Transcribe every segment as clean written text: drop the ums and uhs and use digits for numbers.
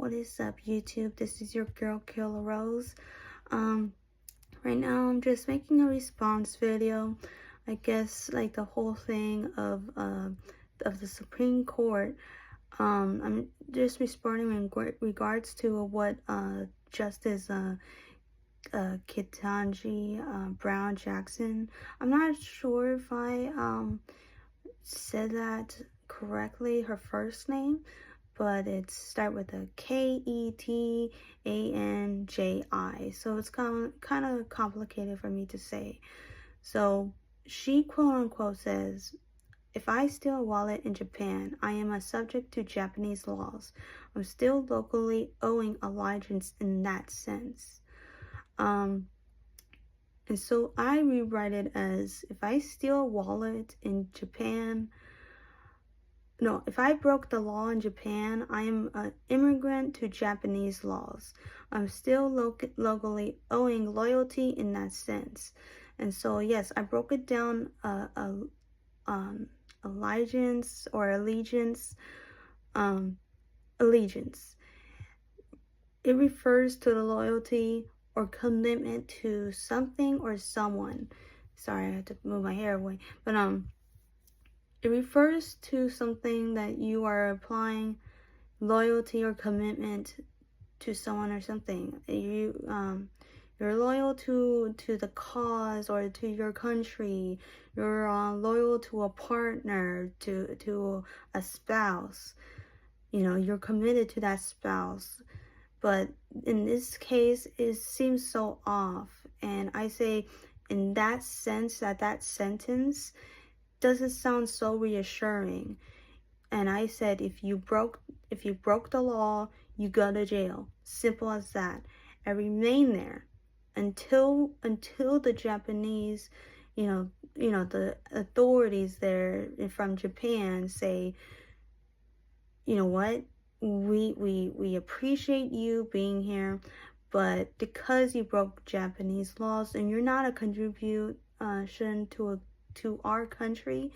What is up, YouTube? This is your girl Killer Rose. Um, right now I'm just making a response video. I guess like the whole thing of the Supreme Court. I'm just responding in regards to what Justice Ketanji Brown Jackson. I'm not sure if I said that correctly, her first name, but it start with a Ketanji, so it's kind of complicated for me to say. So she quote unquote says, if I steal a wallet in Japan, I am a subject to Japanese laws. I'm still locally owing allegiance in that sense. And so I rewrite it as, if I steal a wallet in Japan, no, if I broke the law in Japan, I am an immigrant to Japanese laws. I'm still locally owing loyalty in that sense. And so, yes, I broke it down, allegiance or allegiance. Allegiance. It refers to the loyalty or commitment to something or someone. Sorry, I had to move my hair away. But, it refers to something that you are applying loyalty or commitment to someone or something. You're loyal to the cause or to your country. You're loyal to a partner, to a spouse. You know, you're committed to that spouse. But in this case, it seems so off. And I say, in that sense, that sentence doesn't sound so reassuring. And I said, if you broke the law, you go to jail. Simple as that. And remain there until the Japanese, the authorities there from Japan say, you know what, we appreciate you being here, but because you broke Japanese laws and you're not a contribution to our country,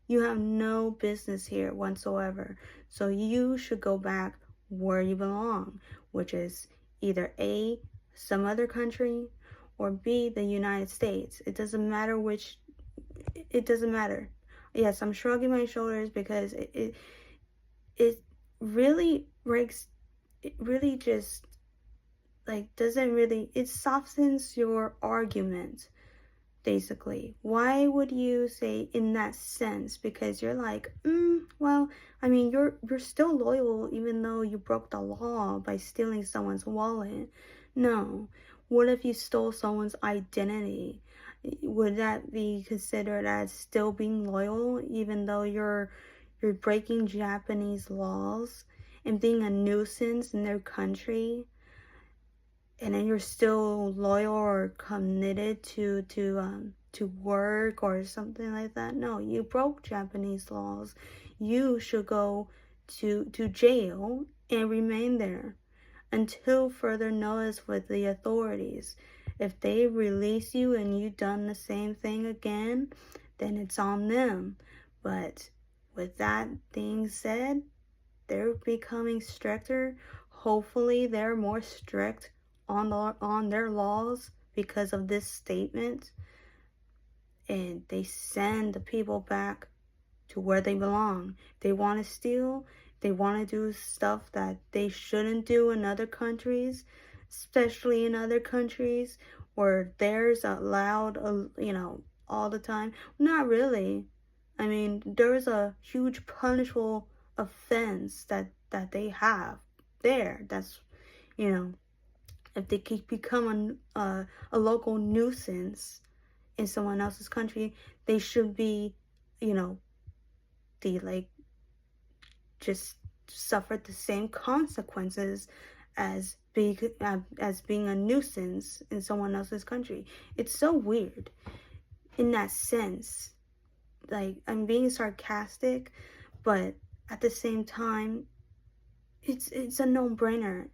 you have no business here whatsoever. So you should go back where you belong, which is either A, some other country, or B, the United States. It doesn't matter which. It doesn't matter. Yes, I'm shrugging my shoulders because it really breaks. It really just doesn't really. It softens your argument. Basically, why would you say in that sense? Because you're like, well, I mean, you're still loyal even though you broke the law by stealing someone's wallet. No. What if you stole someone's identity? Would that be considered as still being loyal even though you're breaking Japanese laws and being a nuisance in their country? And then you're still loyal or committed to work or something like that? No, you broke Japanese laws. You should go to jail and remain there until further notice with the authorities. If they release you and you've done the same thing again, then it's on them. But with that being said, they're becoming stricter. Hopefully they're more strict on their laws because of this statement, and they send the people back to where they belong. They want to steal, they want to do stuff that they shouldn't do in other countries, especially in other countries where there's allowed, all the time. Not really. I mean, there's a huge punishable offense that they have there. That's, if they could become a local nuisance in someone else's country, they should be, just suffer the same consequences as being a nuisance in someone else's country. It's so weird in that sense. I'm being sarcastic, but at the same time, it's a no-brainer.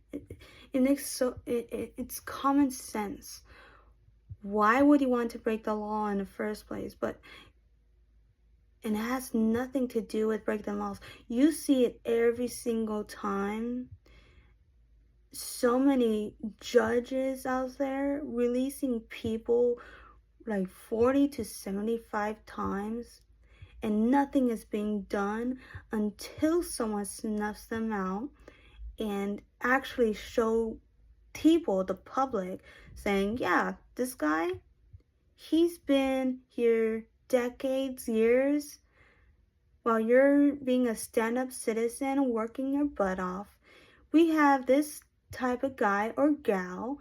It's common sense. Why would you want to break the law in the first place? And it has nothing to do with breaking the laws. You see it every single time so many judges out there releasing people like 40 to 75 times, and nothing is being done until someone snuffs them out and actually show people, the public, saying, yeah, this guy, he's been here decades, years, while you're being a stand-up citizen working your butt off. We have this type of guy or gal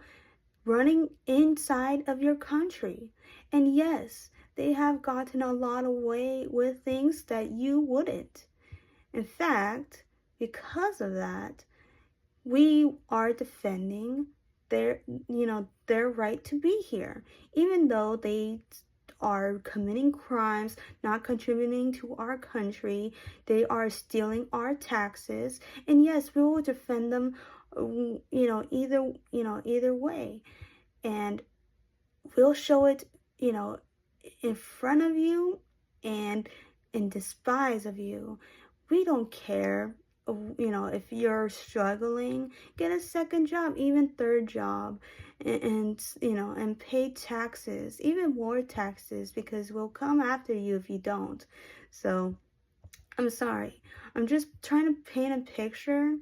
running inside of your country. And yes, they have gotten a lot away with things that you wouldn't. In fact, because of that, we are defending their right to be here, even though they are committing crimes, not contributing to our country. They are stealing our taxes, and yes, we will defend them, either way, and we'll show it, you know, in front of you and in despise of you. We don't care, if you're struggling, get a second job, even third job, and pay taxes, even more taxes, because we'll come after you if you don't. So I'm sorry. I'm just trying to paint a picture,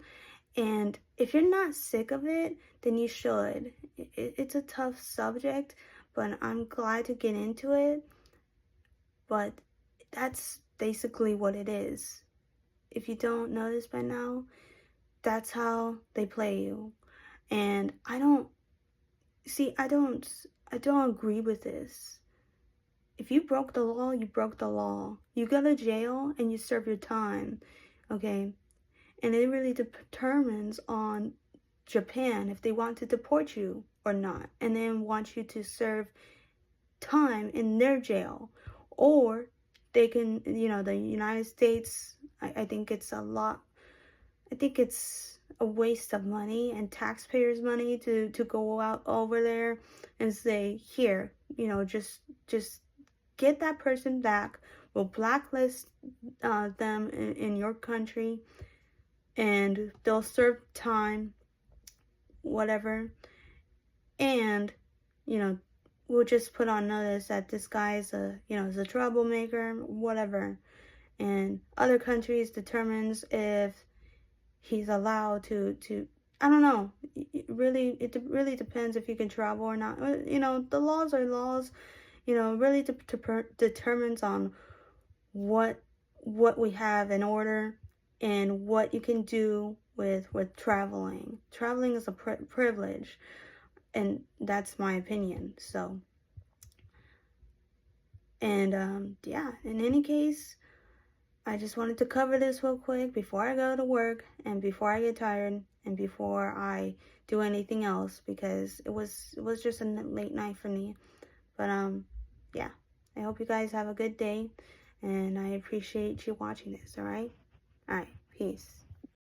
and if you're not sick of it, then you should. It's a tough subject, but I'm glad to get into it. But that's basically what it is. If you don't know this by now, that's how they play you. And I don't agree with this. If you broke the law, you broke the law. You go to jail and you serve your time, okay? And it really determines on Japan if they want to deport you or not, and then want you to serve time in their jail. Or they can, the United States, I think it's a waste of money and taxpayers' money to go out over there and say, here, just get that person back. We'll blacklist them in your country, and they'll serve time, whatever, and we'll just put on notice that this guy is is a troublemaker, whatever, and other countries determines if he's allowed to I don't know. It really depends if you can travel or not. The laws are laws. Really determines on what we have in order, and what you can do with traveling. Traveling is a privilege, and that's my opinion. So, and yeah, in any case, I just wanted to cover this real quick before I go to work and before I get tired and before I do anything else, because it was just a late night for me. But yeah, I hope you guys have a good day, and I appreciate you watching this. All right, peace.